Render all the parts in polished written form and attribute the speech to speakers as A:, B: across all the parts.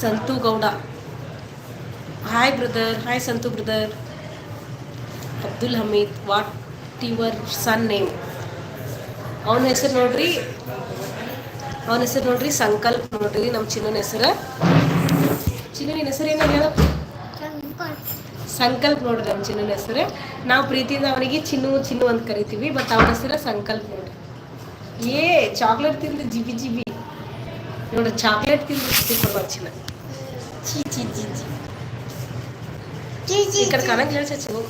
A: Santu Gowda. Hi brother, hi Santu brother. Abdul Hameed, what your son name? ಅವನ ಹೆಸರು ನೋಡ್ರಿ ಸಂಕಲ್ಪ ನೋಡ್ರಿ. ನಮ್ಮ ಚಿನ್ನನ ಹೆಸರು ಚಿನ್ನನ ಹೆಸರು ಏನು ಹೇಳ? ಸಂಕಲ್ಪ ನೋಡ್ರಿ ನಮ್ಮ ಚಿನ್ನನ ಹೆಸರು. ನಾವು ಪ್ರೀತಿಯಿಂದ ಅವನಿಗೆ ಚಿನ್ನು ಅಂತ ಕರಿತೀವಿ, ಬಟ್ ಅವನ ಹೆಸರು ಸಂಕಲ್ಪ ನೋಡ್ರಿ. ಚಾಕ್ಲೇಟ್ ತಿಂದು ಜಿಬಿ ನೋಡ್ರಿ, ಚಾಕ್ಲೇಟ್ ತಿಂದು ಚಿನ್ನ. ಈ ಕಡೆ ಕನಕ್ ಹೇಳ್ಸ ಚಿನ್ನು.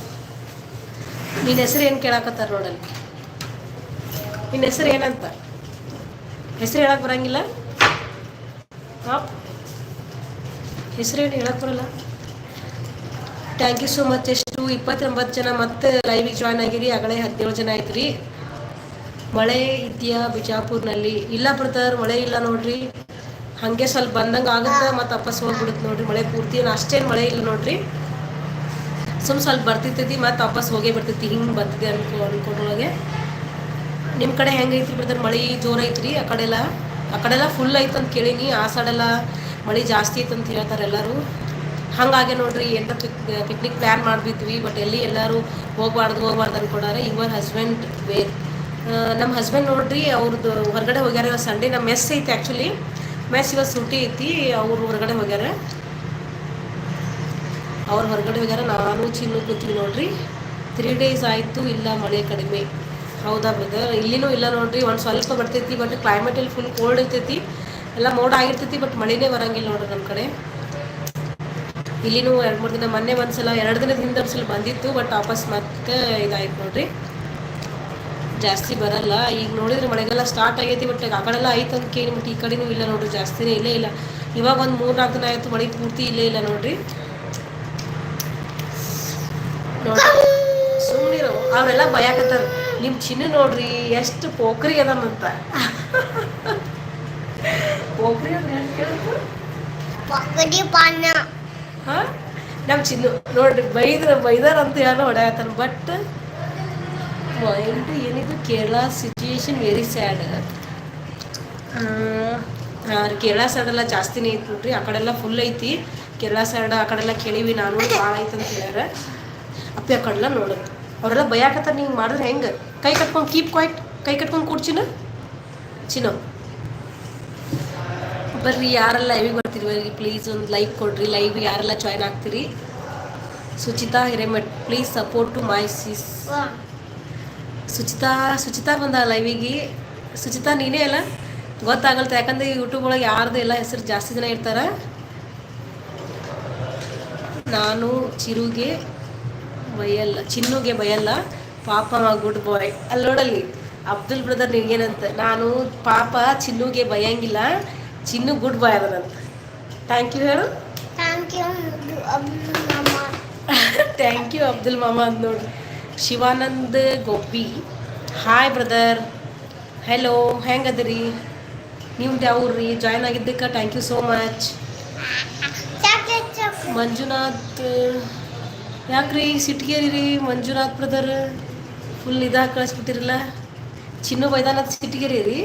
A: ನಿನ್ನ ಹೆಸರು ಏನು ಕೇಳಾಕತ್ತಾರ ನೋಡಲ್ಲಿ. ನಿನ್ನ ಹೆಸರು ಏನಂತ? ಹೆಸರು ಹೇಳಕ್ ಬರಂಗಿಲ್ಲ? ಹೆಸರು ಏನು ಹೇಳಕ್ ಬರಲ್ಲ? Thank you so much. ಎಷ್ಟು 29 ಜನ ಮತ್ತೆ ಲೈವಿಗೆ ಜಾಯ್ನ್ ಆಗಿರಿ. ಆಗಲೇ 17 ಜನ ಆಯ್ತು. ಮಳೆ ಇದೆಯಾ ಬಿಜಾಪುರ್ನಲ್ಲಿ? ಇಲ್ಲ ಬ್ರದರ್, ಮಳೆ ಇಲ್ಲ ನೋಡ್ರಿ. ಹಾಗೆ ಸ್ವಲ್ಪ ಬಂದಂಗೆ ಆಗುತ್ತೆ, ಮತ್ತು ವಾಪಸ್ ಹೋಗ್ಬಿಡುತ್ತೆ ನೋಡ್ರಿ. ಮಳೆ ಪೂರ್ತಿ ಅಷ್ಟೇನು ಮಳೆ ಇಲ್ಲ ನೋಡ್ರಿ. ಸ್ವಲ್ಪ ಬರ್ತಿರ್ತೈತಿ, ಮತ್ತು ವಾಪಸ್ ಹೋಗೇ ಬರ್ತೈತಿ. ಹಿಂಗೆ ಬರ್ತಿದೆ ಅನ್ಕೊಂಡೊಳಗೆ. ನಿಮ್ಮ ಕಡೆ ಹೆಂಗೈತ್ರಿ ಬ್ರದರ್? ಮಳೆ ಜೋರು ಐತ್ರಿ? ಆ ಕಡೆಲ್ಲ ಫುಲ್ ಐತಂತ ಕೇಳೀನಿ. ಆ ಸೈಡೆಲ್ಲ ಮಳೆ ಜಾಸ್ತಿ ಐತಂತ ಹೇಳ್ತಾರೆ ಎಲ್ಲರೂ. ಹಾಗಾಗಿ ನೋಡ್ರಿ, ಎಂತ ಪಿಕ್ನಿಕ್ ಪ್ಲ್ಯಾನ್ ಮಾಡಿದ್ವಿ, ಬಟ್ ಎಲ್ಲರೂ ಹೋಗ್ಬಾರ್ದು ಅನ್ಕೊಂಡಾರೆ. Your husband where? ನಮ್ಮ ಹಸ್ಬೆಂಡ್ ನೋಡ್ರಿ, ಅವ್ರದ್ದು ಹೊರಗಡೆ ಹೋಗ್ಯಾರ. ಇವತ್ತು ಸಂಡೇ. ನಮ್ಮ ಮೆಸ್ ಐತಿ, ಆ್ಯಕ್ಚುಲಿ ಮೆಸ್ ಇವತ್ತು ಸುಟ್ಟಿ ಐತಿ. ಅವ್ರು ಹೊರಗಡೆ ಹೋಗ್ಯಾರ. ನಾನು ಚಿನ್ನು ಕೂತೀವಿ ನೋಡ್ರಿ. 3 days ಆಯಿತು, ಇಲ್ಲ ಮಳೆ ಕಡಿಮೆ. ಹೌದಾ ಬ್ರದರ್? ಇಲ್ಲಿನೂ ಇಲ್ಲ ನೋಡ್ರಿ. ಒಂದು ಸ್ವಲ್ಪ ಬರ್ತೈತಿ, ಬಟ್ ಕ್ಲೈಮೇಟ್ ಇಲ್ಲಿ ಫುಲ್ ಕೋಲ್ಡ್ ಇರ್ತೈತಿ. ಎಲ್ಲ ಮೋಡ ಆಗಿರ್ತೈತಿ, ಬಟ್ ಮಳೆನೇ ಬರಂಗಿಲ್ಲ ನೋಡ್ರಿ ನಮ್ಮ ಕಡೆ. ಇಲ್ಲಿನೂ 2-3 ದಿನ, ಮೊನ್ನೆ ಒಂದ್ಸಲ 2 ದಿನದ ಹಿಂದೆ ಒಂದ್ಸಲ ಬಂದಿತ್ತು, ಬಟ್ ವಾಪಸ್ ಮತ್ತೆ ಇದಾಯ್ತು ನೋಡ್ರಿ. ಜಾಸ್ತಿ ಬರಲ್ಲ. ಈಗ ನೋಡಿದ್ರೆ ಮಳೆಗೆಲ್ಲ ಸ್ಟಾರ್ಟ್ ಆಗೈತಿ, ಬಟ್ ಆ ಕಡೆಲ್ಲ ಐತೆ ಅಂತ ಕೇಳಿ, ಬಟ್ ಈ ಕಡೆನೂ ಇಲ್ಲ ನೋಡ್ರಿ. ಜಾಸ್ತಿನೇ ಇಲ್ಲೇ ಇಲ್ಲ. ಇವಾಗ ಒಂದು 3-4 ದಿನ ಆಯಿತು, ಮಳೆ ಪೂರ್ತಿ ಇಲ್ಲೇ ಇಲ್ಲ ನೋಡ್ರಿ. ಸುಮ್ಮನಿರೋ, ಅವರೆಲ್ಲ ಭಯಕತ್ತಾರ. ನಿಮ್ಮ ಚಿನ್ನ ನೋಡ್ರಿ ಎಷ್ಟು ಪೋಖ್ರಿ ಅದಾನಂತ. ಪೋಖ್ರಿ ಅಂದ್ರೆ ಏನು ಕೇಳಿದ್ರು? ಹಾಂ, ನಮ್ಮ ಚಿನ್ನು ನೋಡ್ರಿ ಬೈದಾರ ಅಂತ ಯಾರೋ ಹೊಡೆಯತ್ತಾನ. ಬಟ್ ಏನಿದು Kerala situation very sad. Kerala ಸೈಡೆಲ್ಲ ಜಾಸ್ತಿನೇ ಐತಿ ನೋಡ್ರಿ. ಆ ಕಡೆಲ್ಲ ಫುಲ್ ಐತಿ. ಕೇರಳ ಸೈಡ್ ಆ ಕಡೆಲ್ಲ ಕೇಳೀವಿ ನಾನು, ಭಾಳ ಐತೆ ಅಂತ ಹೇಳ್ಯಾರ. ಅಪ್ಪಿ ಆ ಕಡೆಲ್ಲ ನೋಡೋದು ಅವರೆಲ್ಲ ಭಯಕತ್ತಾರ. ನೀವು ಮಾಡಿದ್ರೆ ಹೆಂಗೆ? ಕೈ ಕಟ್ಕೊಂಡು ಕೀಪ್ ಕ್ವೈಟ್, ಕೈ ಕಟ್ಕೊಂಡು ಕೂಡ್ಚಿನ ಚಿನ್ನೋ. ಬರ್ರಿ, ಯಾರೆಲ್ಲ ಲೈವಿಗೆ ಬರ್ತೀರಿ ಪ್ಲೀಸ್ ಒಂದು ಲೈಕ್ ಕೊಡ್ರಿ. ಲೈವ್ ಯಾರೆಲ್ಲ ಜಾಯ್ನ್ ಆಗ್ತೀರಿ? Suchita Hiremath, please support to my sis. Suchita ಬಂದ ಲೈವಿಗೆ. ಸುಚಿತಾ ನೀನೇ ಅಲ್ಲ? ಗೊತ್ತಾಗಲ್ತ, ಯಾಕಂದ್ರೆ ಯೂಟ್ಯೂಬ್ ಒಳಗೆ ಯಾರ್ದು ಎಲ್ಲ ಹೆಸರು ಜಾಸ್ತಿ ಜನ ಇರ್ತಾರೆ. ನಾನು ಚಿನ್ನುಗೆ ಬಯಲ್ಲ, ಪಾಪ ಗುಡ್ ಬಾಯ್. ಅಲ್ಲಿ ನೋಡಲ್ಲಿ ಅಬ್ದುಲ್ ಬ್ರದರ್ ನಿನಗೇನಂತ? ನಾನು ಪಾಪ ಚಿನ್ನುಗೆ ಭಯಂಗಿಲ್ಲ, ಚಿನ್ನು ಗುಡ್ ಬಾಯ್ ಅದನಂತ. ಥ್ಯಾಂಕ್ ಯು ಹೇಳು. ಥ್ಯಾಂಕ್ ಯು ಅಬ್ದುಲ್ ಮಾಮ ಅಂತ ನೋಡ್ರಿ. Shivanand Gopi, hi brother, hello, ಹೆಂಗದಿರಿ? ನಿಮ್ದು ಯಾವ್ರಿ? ಜಾಯ್ನ್ ಆಗಿದ್ದಕ್ಕೆ thank you so much. Manjunath, ಯಾಕ್ರಿ ಸಿಟ್ಟಿಗೇರಿ ಮಂಜುನಾಥ್ ಬ್ರದರ್? ಫುಲ್ ಇದಾಗಿ ಕಳಿಸ್ಬಿಟ್ಟಿರಲ್ಲ. ಚಿನ್ನು ಬೈದಾನ ಸಿಟ್ಟಿಗೇರಿ ರೀ?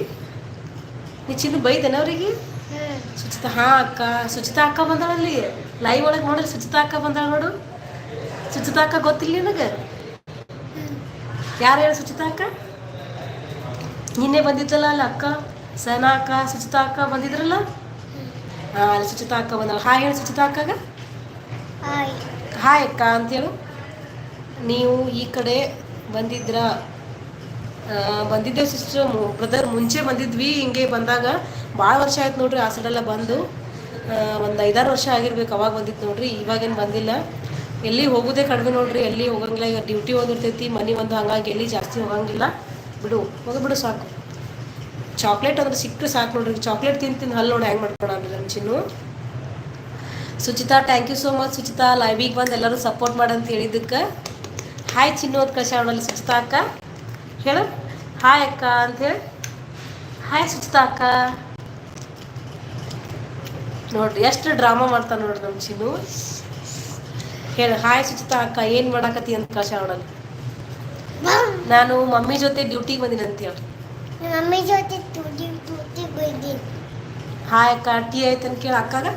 A: ನೀ ಚಿನ್ನು ಬೈದೇನ ಅವ್ರಿಗೆ? ಸುಚಿತಾ, ಹಾಂ ಅಕ್ಕ, ಸುಚಿತಾ ಅಕ್ಕ ಬಂದಾಳಲ್ಲಿ ಲೈವ್ ಒಳಗೆ ನೋಡ್ರಿ. ಸುಚಿತಾ ಅಕ್ಕ ಬಂದಾಳ ನೋಡು. ಸುಚಿತಾ ಅಕ್ಕ ಗೊತ್ತಿಲ್ಲ ನಿನಗೆ? ಯಾರು ಹೇಳಿ ಸುಚಿತಾ ಅಕ್ಕ? ನಿನ್ನೆ ಬಂದಿದ್ದಲ್ಲ ಅಲ್ಲಿ ಅಕ್ಕ, ಸನಾ ಅಕ್ಕ, ಸುಚಿತಾ ಅಕ್ಕ ಬಂದಿದ್ರಲ್ಲ. ಹಾಂ, ಅಲ್ಲಿ ಸುಚಿತಾ ಅಕ್ಕ ಬಂದಾಳ. ಹಾಯ್ ಹೇಳಿ ಸುಚಿತಾ ಅಕ್ಕಗ. ಹಾಯ್ ಅಕ್ಕ ಅಂತೇಳು. ನೀವು ಈ ಕಡೆ ಬಂದಿದ್ದೇವೆ ಸಿಸ್ಟರ್ ಬ್ರದರ್. ಮುಂಚೆ ಬಂದಿದ್ವಿ, ಹಿಂಗೆ ಬಂದಾಗ ಭಾಳ ವರ್ಷ ಆಯ್ತು ನೋಡ್ರಿ. ಆ ಸೈಡೆಲ್ಲ ಬಂದು ಒಂದು 5-6 ವರ್ಷ ಆಗಿರ್ಬೇಕು, ಅವಾಗ ಬಂದಿತ್ತು ನೋಡ್ರಿ. ಇವಾಗೇನು ಬಂದಿಲ್ಲ. ಎಲ್ಲಿ ಹೋಗೋದೇ ಕಡಿಮೆ ನೋಡ್ರಿ, ಎಲ್ಲಿ ಹೋಗಂಗಿಲ್ಲ. ಈಗ ಡ್ಯೂಟಿ ಒಂದಿರ್ತೈತಿ, ಮನೆ ಒಂದು, ಹಂಗಾಗಿ ಎಲ್ಲಿ ಜಾಸ್ತಿ ಹೋಗಂಗಿಲ್ಲ. ಹೋಗ್ಬಿಡು ಸಾಕು. ಚಾಕ್ಲೇಟ್ ಅಂದ್ರೆ ಸಿಕ್ಕರೆ ಸಾಕು ನೋಡ್ರಿ. ಚಾಕ್ಲೇಟ್ ತಿಂದು ಹಲ್ಲು ನೋಡಿ ಹೆಂಗೆ ಮಾಡ್ಕೊಳಂದ್ರೆ ನಮ್ಮ Chinnu. Suchita, thank you so much Suchita. ಲೈವಿಗೆ ಬಂದು ಎಲ್ಲರೂ ಸಪೋರ್ಟ್ ಮಾಡಂತ ಹೇಳಿದ್ದಕ್ಕೆ. ಹಾಯ್ ಚಿನ್ನು ಅಂತ ಕಳ್ಸೋಣಲ್ಲಿ ಸುಚಿತಾ ಅಕ್ಕ. ಹೇಳು ಹಾಯ್ ಅಕ್ಕ ಅಂತೇಳಿ. ಹಾಯ್ ಸುಚಿತಾ ಅಕ್ಕ. ನೋಡ್ರಿ ಎಷ್ಟು ಡ್ರಾಮಾ ಮಾಡ್ತಾನೆ ನೋಡ್ರಿ ನಮ್ಮ ಚಿನ್ನು. ಹೇಳು ಹಾಯ್ ಸುಚಿತಾ ಅಕ್ಕ, ಏನು ಮಾಡಾಕತ್ತಿ ಅಂತ ಕಳ್ಸೋಣಲ್ಲಿ. ನಾನು ಮಮ್ಮಿ ಜೊತೆ ಡ್ಯೂಟಿಗೆ ಬಂದಿನಿ ಅಂತ ಹೇಳಿ.
B: ಮಮ್ಮಿ ಜೊತೆ ಡ್ಯೂಟಿಗೆ ಬಂದೀನಿ.
A: ಹಾಯ್ ಅಕ್ಕ ಟೀ ಆಯ್ತನ್ ಕೇಳ ಅಕ್ಕಾಗ